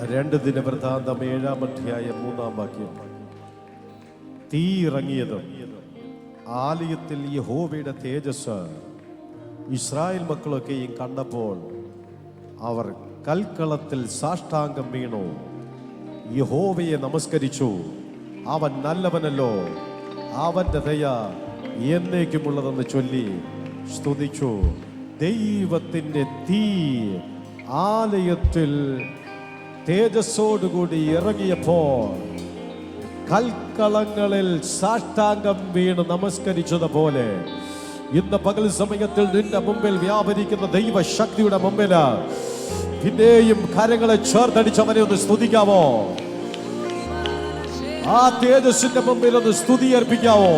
2 ദിനവൃത്താന്തം 7-ാം അധ്യായം 3-ാം വാക്യം. തീ ഇറങ്ങിയതും ആലയത്തിൽ യഹോവയുടെ തേജസ് ഇസ്രായേൽ മക്കളൊക്കെയും കണ്ടപ്പോൾ അവർ കൽക്കളത്തിൽ സാഷ്ടാംഗം വീണു, യഹോവയെ നമസ്കരിച്ചു. അവൻ നല്ലവനല്ലോ, അവന്റെ ദയ എന്നേക്കുമുള്ളതെന്ന് ചൊല്ലി സ്തുതിച്ചു. ദൈവത്തിന്റെ തീ ആലയത്തിൽ തേജസ്സോടുകൂടി ഇറങ്ങിയപ്പോൾ കൽക്കളങ്ങളിൽ സാഷ്ടാംഗം വീണ് നമസ്കരിച്ചതുപോലെ ഇന്ന് പകൽ സമയത്തിൽ നിന്റെ മുമ്പിൽ വ്യാപരിക്കുന്ന ദൈവശക്തിയുടെ മുമ്പിൽ പിന്നെയും കരങ്ങളെ ചേർത്തടിച്ചവനെ ഒന്ന് സ്തുതിക്കാവോ? ആ തേജസ്സിന്റെ മുമ്പിൽ ഒന്ന് സ്തുതി അർപ്പിക്കാവോ?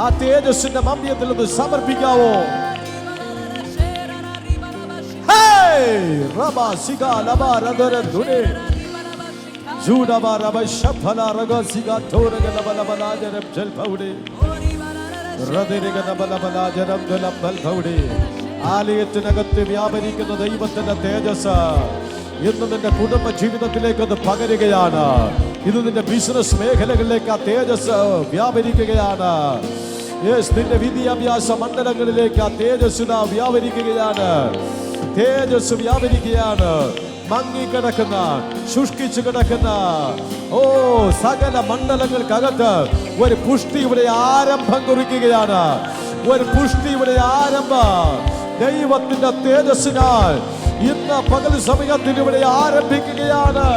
ആ തേജസ്സിന്റെ മമ്പ്യത്തിൽ ഒന്ന് സമർപ്പിക്കാവോ? ആലയത്തിനകത്ത് വ്യാപരിക്കുന്ന ദൈവത്തിന്റെ തേജസ് ഇന്ന് നിന്റെ കുടുംബ ജീവിതത്തിലേക്ക് അത് പകരുകയാണ്. ഇത് നിന്റെ ബിസിനസ് മേഖലകളിലേക്ക് ആ തേജസ് വ്യാപരിക്കുകയാണ്. നിന്റെ വിദ്യാഭ്യാസ മണ്ഡലങ്ങളിലേക്ക് ആ തേജസ് വ്യാപരിക്കുകയാണ്. തേജസ് വ്യാപരിക്കുകയാണ്. മങ്ങിക്കിടക്കുന്ന, ശുഷ്കിച്ചു കിടക്കുന്ന സകല മണ്ഡലങ്ങൾക്കകത്ത് ഒരു പുഷ്ടിയുടെ ആരംഭം കുറിക്കുകയാണ്. ഒരു പുഷ്ടിയുടെ ആരംഭം ദൈവത്തിന്റെ തേജസ്സിനാൽ ഇന്ന് പകൽ സമയത്തിൽ ഇവിടെ ആരംഭിക്കുകയാണ്.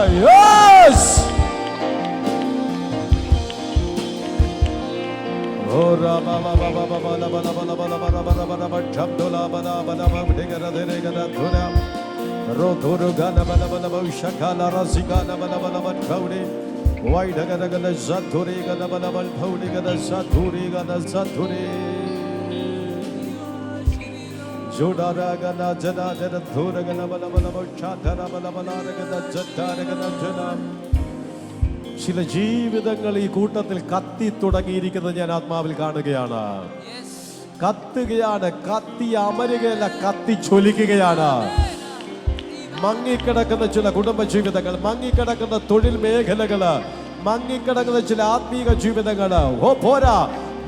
ചില ജീവിതങ്ങൾ ഈ കൂട്ടത്തിൽ കത്തി തുടങ്ങിയിരിക്കുന്നത് ഞാൻ ആത്മാവിൽ കാണുകയാണ്. കത്തുകയാണ്, കത്തി അമരുകയല്ല, കത്തി ജ്വലിക്കുകയാണ്. മങ്ങിക്കിടക്കുന്ന ചില കുടുംബ ജീവിതങ്ങൾ, മങ്ങിക്കിടക്കുന്ന തൊഴിൽ മേഖലകള്, മങ്ങിക്കിടക്കുന്ന ചില ആത്മീക ജീവിതങ്ങള്, പോരാ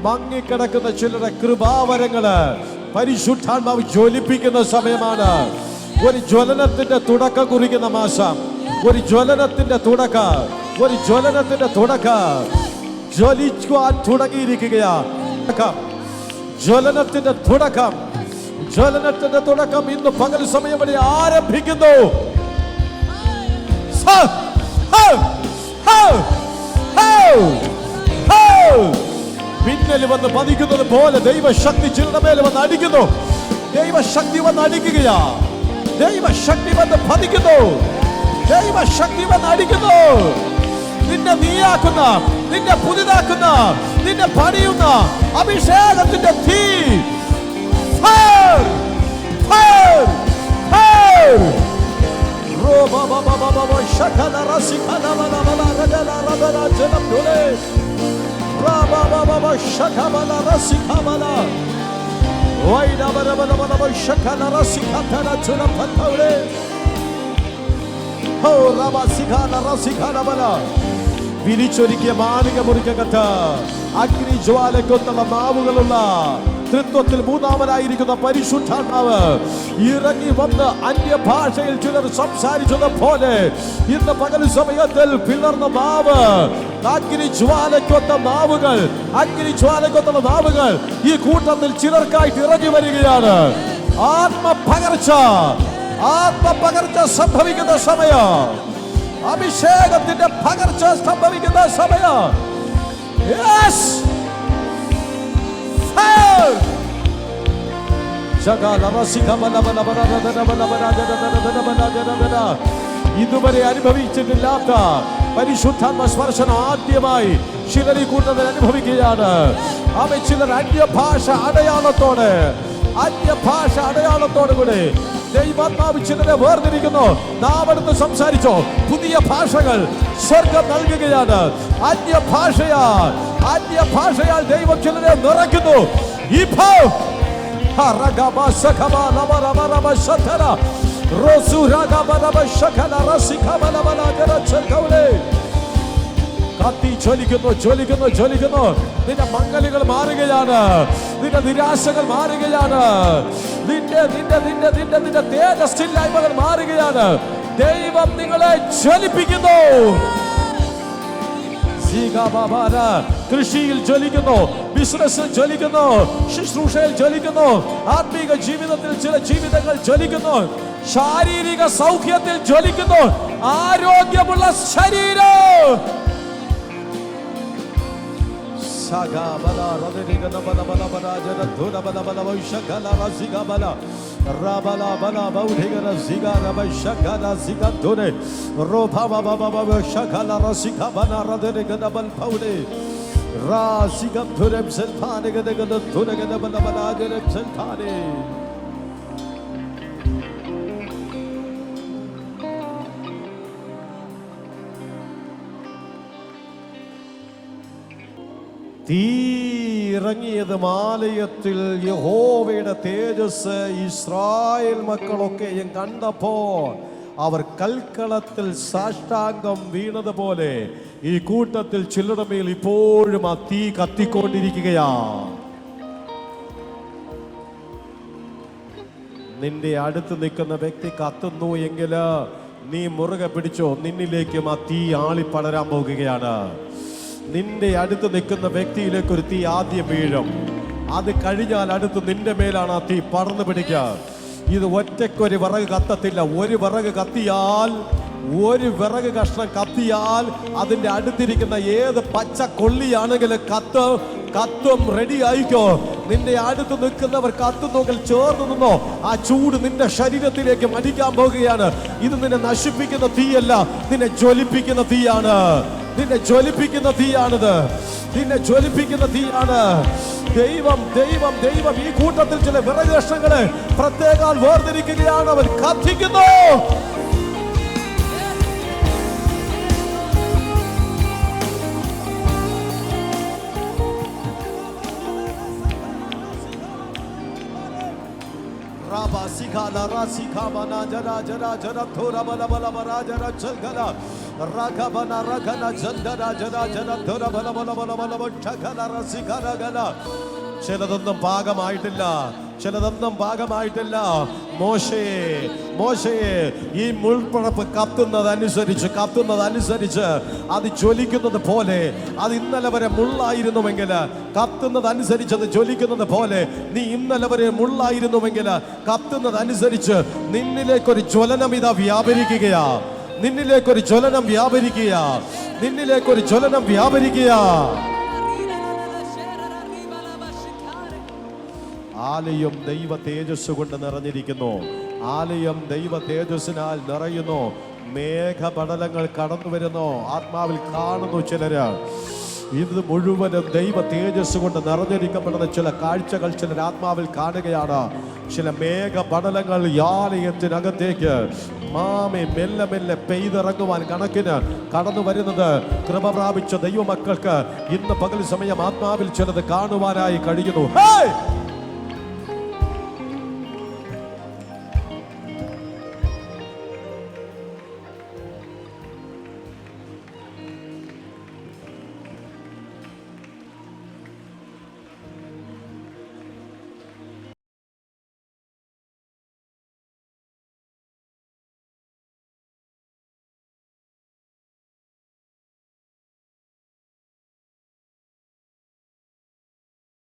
മങ്ങിക്കിടക്കുന്ന ചിലരുടെ കൃപാവരങ്ങള് പരിശുദ്ധാത്മാവ് ജ്വലിപ്പിക്കുന്ന സമയമാണ്. ഒരു ജ്വലനത്തിന്റെ തുടക്കം കുറിക്കുന്ന മാസം, ഒരു ജ്വലനത്തിന്റെ തുടക്കം, ഒരു ജ്വലനത്തിന്റെ തുടക്കം ജ്വലിക്കുവാൻ തുടങ്ങിയിരിക്കുകയാ. ജ്വലനത്തിന്റെ തുടക്കം, ജ്വലനത്തിന്റെ തുടക്കം ഇന്ന് പകൽ സമയം വരെ ആരംഭിക്കുന്നു. മിന്നൽ വന്ന് പതിക്കുന്നത് പോലെ ദൈവശക്തി ചിലരുടെ മേൽ വന്ന് അടിക്കുന്നു. ദൈവശക്തി വന്ന് അടിക്കുകയാ. ദൈവശക്തി വന്ന് പതിക്കുന്നു. ദൈവശക്തി വന്ന് അടിക്കുന്നു. നിന്നെ നീയാക്കുന്ന, നിന്നെ പുതിതാക്കുന്ന, നിന്നെ പണിയുന്ന അഭിഷേകത്തിന്റെ തീ. വിരിച്ചൊരുക്കിയ മാനിക മുറിക്കകത്ത് അഗ്നി ജ്വാലക്കൊത്തുള്ള നാവുകളുള്ള തൃത്വത്തിൽ മൂന്നാമനായിരിക്കുന്ന പരിശുദ്ധാത്മാവ് ഇറങ്ങി വന്ന് അന്യഭാഷയിൽ ചിലർ സംസാരിച്ചതുപോലെ ഇന്ന് പകൽ സമയത്തിൽ പിളർന്ന നാവ്, അഗ്നി ജ്വാലക്കൊത്ത നാവുകൾ, അഗ്നി ജ്വാലക്കൊത്തുള്ള നാവുകൾ ഈ കൂട്ടത്തിൽ ചിലർക്കായിട്ട് ഇറങ്ങി വരികയാണ്. ആത്മപകർച്ച, ആത്മപകർച്ച സംഭവിക്കുന്ന സമയം, അഭിഷേകത്തിന്റെ പകർച്ച സംഭവിക്കുന്ന സമയം. ഇതുവരെ അനുഭവിച്ചിട്ടില്ലാത്ത പരിശുദ്ധാത്മ സ്പർശനം ആദ്യമായി ചിലർ ഈ കൂട്ടത്തിൽ അനുഭവിക്കുകയാണ്. അവ ചിലർ അന്യഭാഷ അടയാളത്തോടെ, അന്യഭാഷ അടയാളത്തോടുകൂടി ദൈവാത്മാവ് ചിലരെ വേർതിരിക്കുന്നു. നാം അടുത്ത് സംസാരിച്ചോ, പുതിയ ഭാഷകൾ സ്വർഗം നൽകുകയാണ്. അന്യഭാഷയാൽ, അന്യഭാഷയാൽ ദൈവം ചിലരെ നിറയ്ക്കുന്നു. കത്തി ജ്വലിക്കുന്നു, ജ്വലിക്കുന്നു, ജ്വലിക്കുന്നു. നിന്റെ മങ്ങലുകൾ മാറുകയാണ്, നിന്റെ നിരാശകൾ മാറുകയാണ്, നിന്റെ നിന്റെ നിന്റെ നിന്റെ നിന്റെ തേജസ്സില്ലായ്മകൾ മാറുകയാണ്. ദൈവം നിങ്ങളെ ജ്വലിപ്പിക്കുന്നു. കൃഷിയിൽ ജ്വലിക്കുന്നു, ബിസിനസ്സിൽ ജ്വലിക്കുന്നു, ശുശ്രൂഷയിൽ ജ്വലിക്കുന്നു, ആത്മീക ജീവിതത്തിൽ ചില ജീവിതങ്ങൾ ജ്വലിക്കുന്നു, ശാരീരിക സൗഖ്യത്തിൽ ജ്വലിക്കുന്നു. ആരോഗ്യമുള്ള ശരീരം തീയിറങ്ങിയത് ആലയത്തിൽ യഹോവയുടെ തേജസ് ഇസ്രായേൽ മക്കളൊക്കെയും കണ്ടപ്പോൾ അവർ കൽക്കളത്തിൽ സാഷ്ടാംഗം വീണതുപോലെ ഈ കൂട്ടത്തിൽ ചിലരുടെ മേൽ ഇപ്പോഴും ആ തീ കത്തിക്കൊണ്ടിരിക്കുകയാ. നിന്റെ അടുത്ത് നിൽക്കുന്ന വ്യക്തി കത്തുന്നു എങ്കിൽ നീ മുറുകെ പിടിച്ചോ, നിന്നിലേക്കും ആ തീ ആളിപ്പടരാൻ പോകുകയാണ്. നിന്റെ അടുത്ത് നിൽക്കുന്ന വ്യക്തിയിലേക്ക് ഒരു തീ ആദ്യം വീഴും, അത് കഴിഞ്ഞാൽ അടുത്ത് നിന്റെ മേലാണ് ആ തീ പടർന്നു പിടിക്കുക. ഇത് ഒറ്റയ്ക്കൊരു വിറക് കത്തത്തില്ല. ഒരു വിറക് കത്തിയാൽ, ഒരു വിറക് കഷ്ണം കത്തിയാൽ അതിന്റെ അടുത്തിരിക്കുന്ന ഏത് പച്ച കൊള്ളിയാണെങ്കിലും കത്തും. റെഡി ആയിക്കോ. നിന്റെ അടുത്ത് നിൽക്കുന്നവർ കത്തുന്നെങ്കിൽ ചേർന്ന് നിന്നോ. ആ ചൂട് നിന്റെ ശരീരത്തിലേക്ക് മടിക്കാൻ പോകുകയാണ്. ഇത് നിന്നെ നശിപ്പിക്കുന്ന തീയല്ല, നിന്നെ ജ്വലിപ്പിക്കുന്ന തീയാണ്. നിന്നെ ജ്വലിപ്പിക്കുന്ന തീയാണിത്, നിന്നെ ജ്വലിപ്പിക്കുന്ന തീയാണ്. ദൈവം ദൈവം ദൈവം ഈ കൂട്ടത്തിൽ ചില വിറക് കഷ്ണങ്ങളെ പ്രത്യേകം വേർതിരിക്കുകയാണ്. അവൻ കത്തിക്കുന്നു. ചിലതൊന്നും പാകമായിട്ടില്ല, ചിലതൊന്നും പാകമായിട്ടില്ല. മോശയെ ഈ മുൾപ്പടപ്പ് കത്തുന്നതനുസരിച്ച് അത് ജ്വലിക്കുന്നത് പോലെ, അത് ഇന്നലെ വരെ മുള്ളായിരുന്നുവെങ്കിൽ കത്തുന്നതനുസരിച്ച് അത് ജ്വലിക്കുന്നത് പോലെ, നീ ഇന്നലെ വരെ മുള്ളായിരുന്നുവെങ്കിൽ കത്തുന്നതനുസരിച്ച് നിന്നിലേക്കൊരു ജ്വലനം ഇതാ വ്യാപരിക്കുകയാ. നിന്നിലേക്കൊരു ജ്വലനം വ്യാപരിക്കുക, നിന്നിലേക്കൊരു ജ്വലനം വ്യാപരിക്കുക. ആലയം ദൈവ തേജസ് കൊണ്ട് നിറഞ്ഞിരിക്കുന്നു. ആലയം ദൈവ തേജസ്സിനാൽ നിറയുന്നു. മേഘപടലങ്ങൾ കടന്നു വരുന്നു. ആത്മാവിൽ കാണുന്നു ചിലര്. ഇത് മുഴുവനും ദൈവ തേജസ് കൊണ്ട് നിറഞ്ഞിരിക്കപ്പെടുന്ന ചില കാഴ്ചകൾ ചിലർ ആത്മാവിൽ കാണുകയാണ്. ചില മേഘപടലങ്ങൾ ആലയത്തിനകത്തേക്ക് മെല്ലെ മെല്ലെ പെയ്തിറങ്ങുവാൻ കണക്കിന് കടന്നു വരുന്നത് കൃപ പ്രാപിച്ച ദൈവമക്കൾക്ക് ഇന്ന് പകൽ സമയം ആത്മാവിൽ ചിലത് കാണുവാനായി കഴിയുന്നു.